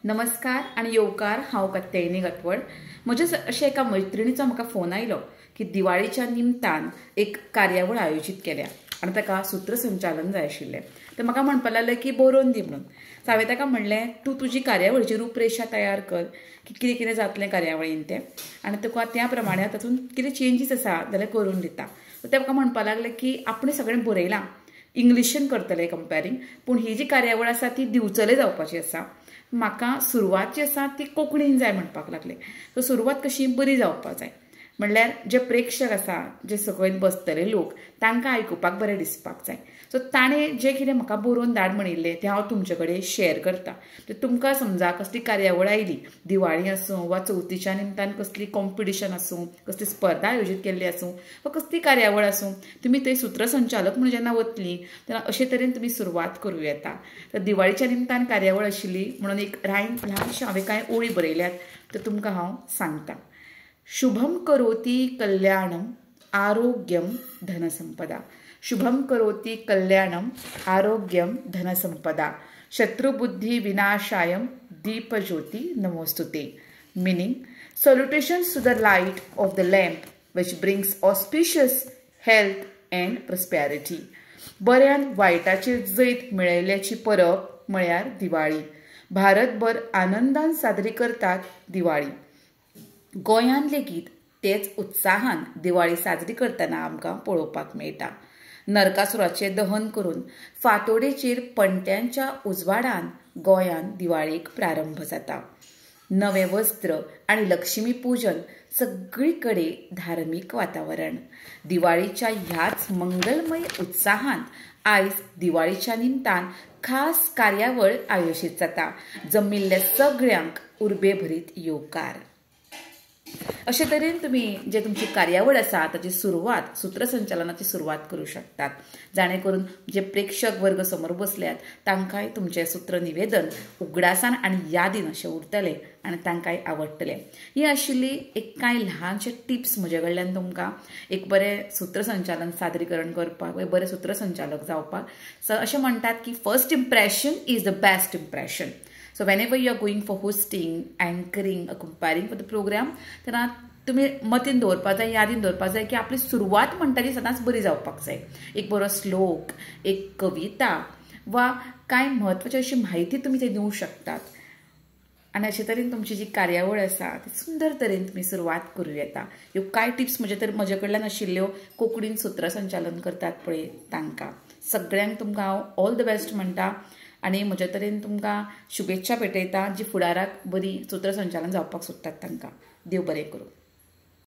नमस्कार आणि येवकार हांव कात्यायनी गटवड म्हजेच अशें एका मैत्रिणीचो म्हाका फोन आयलो की दिवाळीच्या निमतान एक कार्यावळ आयोजीत केल्या आनी ताका सूत्रसंचालन जाय आशिल्लें. तर म्हाका म्हणपा लागलें की बरोवन दी म्हणून. सो हांवें ताका म्हणलें तूं तुजी कार्यावळीची रूपरेशा तयार कर की कितें कितें जातलें कार्यावळीन तें आनी तुका त्या प्रमाणे तातूंत कितें चेंजीस आसा जाल्यार करून दिता. सो ते म्हाका म्हणपा लागलें की आपणें सगळें बरयलां, इंग्लिशीन करतले कंपेरींग, पूण ही जी कार्यावळ आसा ती दिवचले जावपाची आसा. म्हाका सुरवात जी आसा ती कोंकणीन जाय म्हणपाक लागले. सो सुरवात कशी बरी जावपाक जाय म्हणल्यार जे प्रेक्षक आसा, जे सकयल बसतले लोक, तांकां आयकुपाक बरें दिसपाक जाय. सो ताणें जें कितें म्हाका बरोवन धाड म्हणिल्लें तें हांव तुमचे कडेन शेअर करतां. तर तुमकां समजा कसली कार्यावळ आयली, दिवाळी आसूं वा चवथीच्या निमतान कसली कॉम्पिटिशन आसूं, कसली स्पर्धा आयोजीत केल्ली आसूं वा कसली कार्यावळ आसूं, तुमी थंय सूत्रसंचालक म्हणून जेन्ना वतलीं तेन्ना अशे तरेन तुमी सुरवात करूं येता. तर दिवाळीच्या निमतान कार्यावळ आशिल्ली म्हणून एक ल्हानशें हांवें कांय ओळी बरयल्यात, तर तुमकां हांव सांगतां. शुभम करोति कल्याणम आरोग्यम धनसंपदा. शुभम करोति कल्याणम आरोग्यम धनसंपदा. शत्रुबुद्धि विनाशायम दीपज्योति नमोस्तुते. Meaning, salutations to the light of the lamp which brings auspicious health and prosperity. बऱ्यान वायटाचेर Jait मेळयल्याची Parab म्हळ्यार दिवाळी. भारतभर आनंदान साजरी करतात दिवाळी. गोंयांत लेगीत तेच उत्साहान दिवाळी साजरी करतना आमकां पळोवपाक मेळटा. नरकासुराचें दहन करून फांतोडेचेर पणट्यांच्या उजवाडान गोंयांत दिवाळेक प्रारंभ जाता. नवे वस्त्र आणि लक्ष्मी पूजन सगळीकडे धार्मीक वातावरण. दिवाळीच्या ह्याच मंगलमय उत्साहान आयज दिवाळीच्या निमतान खास कार्यावळ आयोजीत जाता. जमिल्ल्या सगळ्यांक उर्बेभरीत येवकार. अशे तरेन तुमी जे तुमची कार्यावळ आसा ताची सुरवात, सूत्रसंचालनाची सुरवात करूं शकतात, जाणे करून जे प्रेक्षक वर्ग समोर बसल्यात तांकांय तुमचें सूत्र निवेदन उगडासान आनी यादीन अशें उरतलें आनी तांकांय आवडटलें. ही आशिल्ली एक कांय ल्हानशे टिप्स म्हजे कडल्यान तुमकां एक बरें सूत्रसंचालन सादरीकरण करपाक, बरें सूत्रसंचालक जावपाक. सो अशें म्हणटात की first impression is the best impression. So whenever you are going for hosting, anchoring, or comparing for the program, तेन्ना तुम्ही मतीन दवरपाक जाय, यादीन दवरपाक जाय की आपली सुरवात म्हणटा ती सदांच बरी जावपाक जाय. एक बरो श्लोक, एक कविता वा कांय म्हत्वाची अशी म्हायती तुमी थंय दिवंक शकतात. आनी अशे तरेन तुमची जी कार्यावळ आसा ती सुंदर तरेन तुमी सुरवात करूं येता. ह्यो कांय टिप्स म्हजे कडल्यान आशिल्ल्यो कोंकणीन सूत्रसंचालन करतात पळय तांकां. सगळ्यांक तुमकां हांव ऑल द बेस्ट म्हणटा आनी म्हजे तरेन तुमकां शुभेच्छा भेटयता जी फुडाराक बरी सूत्रसंचालन जावपाक सोदतात तांकां. देव बरें करूं.